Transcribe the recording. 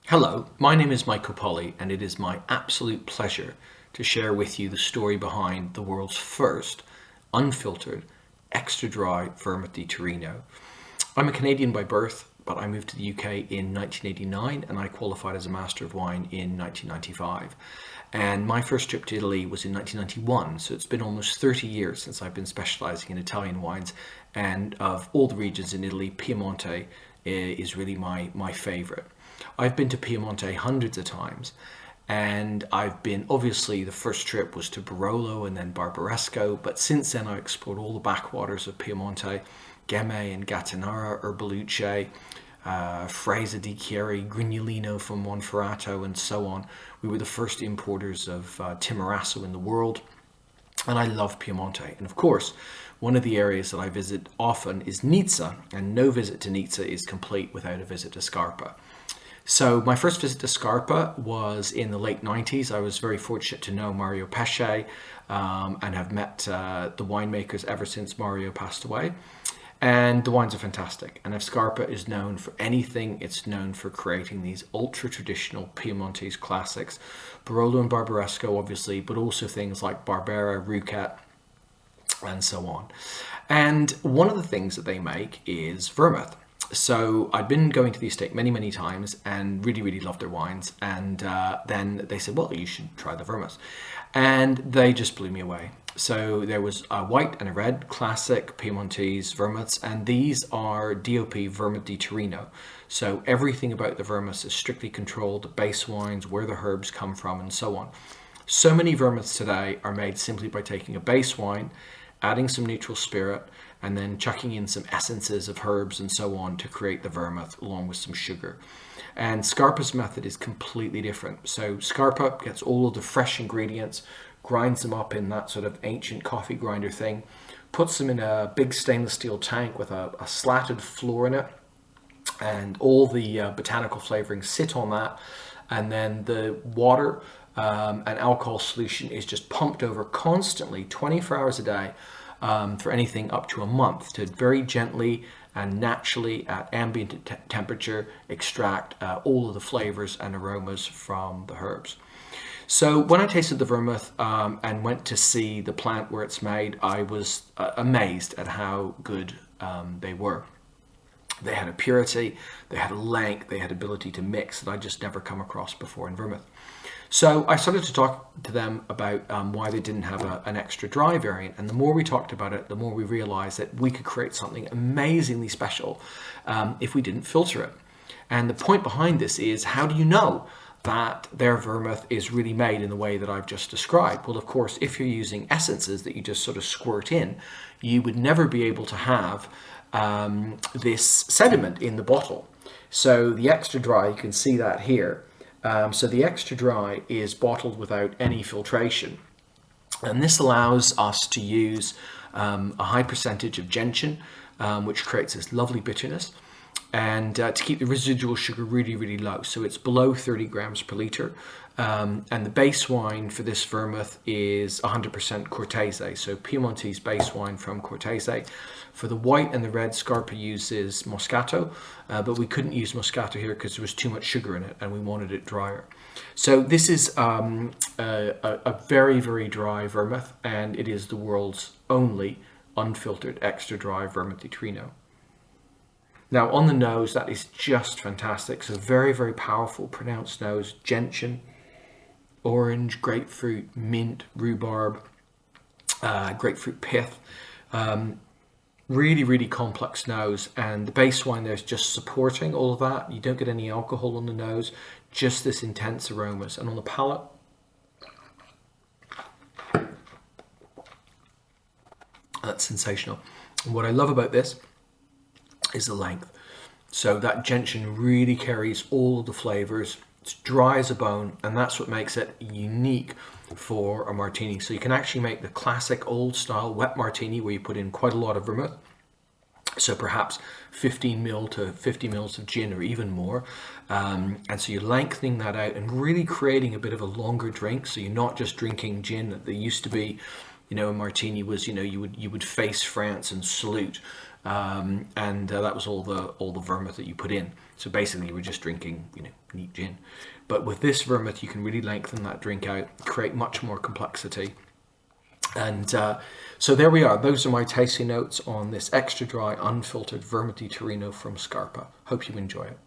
Hello, my name is Michael Palij, and it is my absolute pleasure to share with you the story behind the world's first unfiltered, extra dry Vermouth di Torino. I'm a Canadian by birth, but I moved to the UK in 1989 and I qualified as a Master of Wine in 1995. And my first trip to Italy was in 1991, so it's been almost 30 years since I've been specialising in Italian wines. And of all the regions in Italy, Piemonte is really my favourite. I've been to Piemonte hundreds of times, and I've been, obviously the first trip was to Barolo and then Barbaresco, but since then I explored all the backwaters of Piemonte, Gemme and Gattinara, Erbaluce, Fresa di Chieri, Grignolino from Monferrato, and so on. We were the first importers of Timorasso in the world, and I love Piemonte. And of course, one of the areas that I visit often is Nizza, and no visit to Nizza is complete without a visit to Scarpa. So my first visit to Scarpa was in the late 90s. I was very fortunate to know Mario Pesce and have met the winemakers ever since Mario passed away. And the wines are fantastic. And if Scarpa is known for anything, it's known for creating these ultra-traditional Piemontese classics. Barolo and Barbaresco, obviously, but also things like Barbera, Rouquette, and so on. And one of the things that they make is Vermouth. So I'd been going to the estate many times and really loved their wines. And then they said, well, you should try the Vermouth. And they just blew me away. So there was a white and a red classic Piemontese Vermouths, and these are DOP Vermouth di Torino. So everything about the Vermouths is strictly controlled, the base wines, where the herbs come from, and so on. So many Vermouths today are made simply by taking a base wine, adding some neutral spirit, and then chucking in some essences of herbs and so on to create the Vermouth along with some sugar. And Scarpa's method is completely different. So Scarpa gets all of the fresh ingredients, grinds them up in that sort of ancient coffee grinder thing, puts them in a big stainless steel tank with a slatted floor in it, and all the botanical flavorings sit on that, and then the water and alcohol solution is just pumped over constantly 24 hours a day for anything up to a month to very gently and naturally at ambient temperature extract all of the flavors and aromas from the herbs. So when I tasted the Vermouth and went to see the plant where it's made, I was amazed at how good they were. They had a purity, they had a length, they had ability to mix that I just never come across before in Vermouth. So I started to talk to them about why they didn't have an extra dry variant. And the more we talked about it, the more we realized that we could create something amazingly special if we didn't filter it. And the point behind this is, how do you know that their Vermouth is really made in the way that I've just described? Well, of course, if you're using essences that you just sort of squirt in, you would never be able to have this sediment in the bottle. So the extra dry, you can see that here. So the extra dry is bottled without any filtration. And this allows us to use a high percentage of gentian, which creates this lovely bitterness, and to keep the residual sugar really low. So it's below 30 grams per litre. And the base wine for this Vermouth is 100% Cortese, so Piemontese base wine from Cortese. For the white and the red, Scarpa uses Moscato, but we couldn't use Moscato here because there was too much sugar in it and we wanted it drier. So this is a very dry Vermouth, and it is the world's only unfiltered extra dry Vermouth di Torino. Now on the nose, that is just fantastic. So very powerful, pronounced nose, gentian, orange, grapefruit, mint, rhubarb, grapefruit pith. Really complex nose, and the base wine there is just supporting all of that. You don't get any alcohol on the nose, just this intense aromas. And on the palate, that's sensational. And what I love about this is the length. So that gentian really carries all of the flavors. It's dry as a bone, and that's what makes it unique for a martini. So you can actually make the classic old style wet martini where you put in quite a lot of vermouth. So perhaps 15 ml to 50 ml of gin or even more. And so you're lengthening that out and really creating a bit of a longer drink. So you're not just drinking gin. There used to be, a martini was, you would face France and salute. and that was all the vermouth that you put in. So basically, we're just drinking, neat gin. But with this vermouth, you can really lengthen that drink out, create much more complexity. And so there we are. Those are my tasting notes on this extra dry, unfiltered Vermouth di Torino from Scarpa. Hope you enjoy it.